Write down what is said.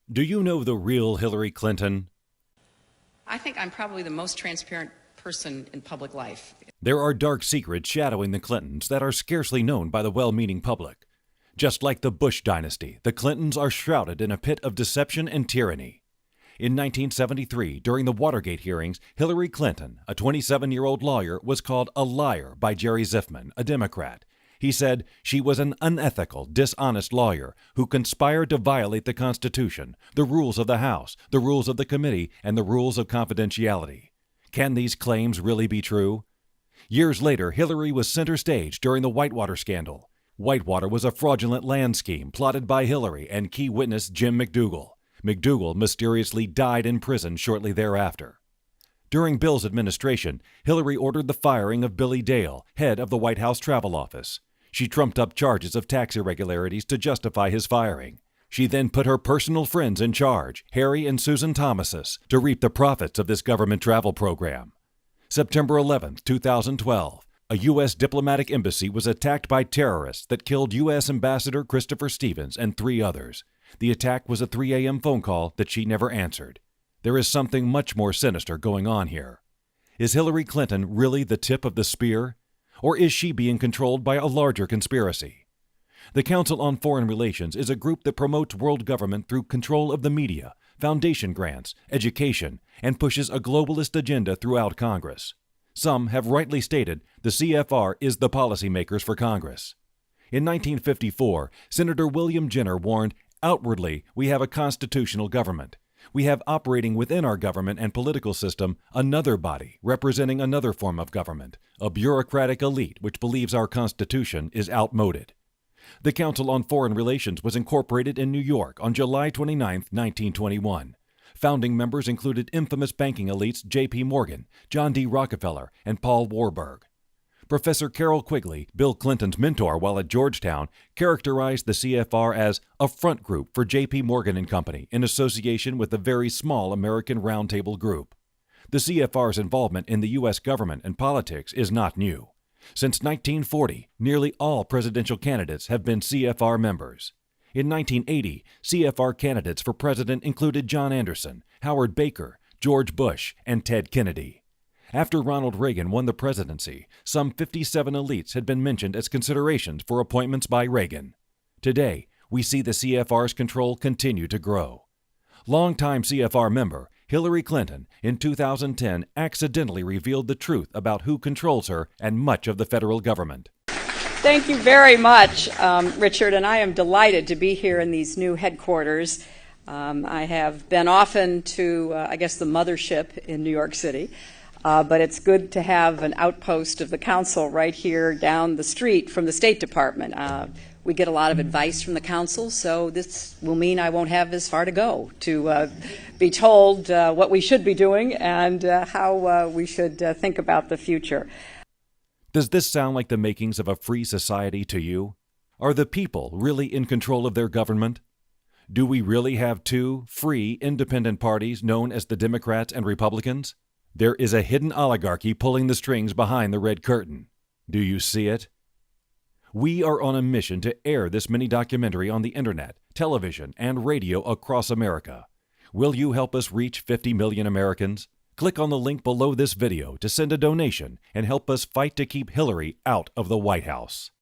Do you know the real Hillary Clinton? I think I'm probably the most transparent person in public life. There are dark secrets shadowing the Clintons that are scarcely known by the well-meaning public. Just like the Bush dynasty, the Clintons are shrouded in a pit of deception and tyranny. In 1973, during the Watergate hearings, Hillary Clinton, a 27-year-old lawyer, was called a liar by Jerry Zifman, a Democrat. He said she was an unethical, dishonest lawyer who conspired to violate the Constitution, the rules of the House, the rules of the committee, and the rules of confidentiality. Can these claims really be true? Years later, Hillary was center stage during the Whitewater scandal. Whitewater was a fraudulent land scheme plotted by Hillary and key witness Jim McDougal. McDougal mysteriously died in prison shortly thereafter. During Bill's administration, Hillary ordered the firing of Billy Dale, head of the White House Travel Office. She trumped up charges of tax irregularities to justify his firing. She then put her personal friends in charge, Harry and Susan Thomasis, to reap the profits of this government travel program. September 11, 2012, a U.S. diplomatic embassy was attacked by terrorists that killed U.S. Ambassador Christopher Stevens and 3 others. The attack was a 3 a.m. phone call that she never answered. There is something much more sinister going on here. Is Hillary Clinton really the tip of the spear? Or is she being controlled by a larger conspiracy? The Council on Foreign Relations is a group that promotes world government through control of the media, foundation grants, education, and pushes a globalist agenda throughout Congress. Some have rightly stated the CFR is the policymakers for Congress. In 1954, Senator William Jenner warned, "Outwardly, we have a constitutional government. We have operating within our government and political system another body representing another form of government, a bureaucratic elite which believes our Constitution is outmoded." The Council on Foreign Relations was incorporated in New York on July 29, 1921. Founding members included infamous banking elites J.P. Morgan, John D. Rockefeller, and Paul Warburg. Professor Carroll Quigley, Bill Clinton's mentor while at Georgetown, characterized the CFR as a front group for J.P. Morgan and Company in association with the very small American Round Table Group. The CFR's involvement in the U.S. government and politics is not new. Since 1940, nearly all presidential candidates have been CFR members. In 1980, CFR candidates for president included John Anderson, Howard Baker, George Bush, and Ted Kennedy. After Ronald Reagan won the presidency, some 57 elites had been mentioned as considerations for appointments by Reagan. Today, we see the CFR's control continue to grow. Longtime CFR member Hillary Clinton, in 2010, accidentally revealed the truth about who controls her and much of the federal government. Thank you very much, Richard, and I am delighted to be here in these new headquarters. I have been often to, the mothership in New York City. But it's good to have an outpost of the council right here down the street from the State Department. We get a lot of advice from the council, so this will mean I won't have as far to go to be told what we should be doing and how we should think about the future. Does this sound like the makings of a free society to you? Are the people really in control of their government? Do we really have 2 free, independent parties known as the Democrats and Republicans? There is a hidden oligarchy pulling the strings behind the red curtain. Do you see it? We are on a mission to air this mini-documentary on the internet, television, and radio across America. Will you help us reach 50 million Americans? Click on the link below this video to send a donation and help us fight to keep Hillary out of the White House.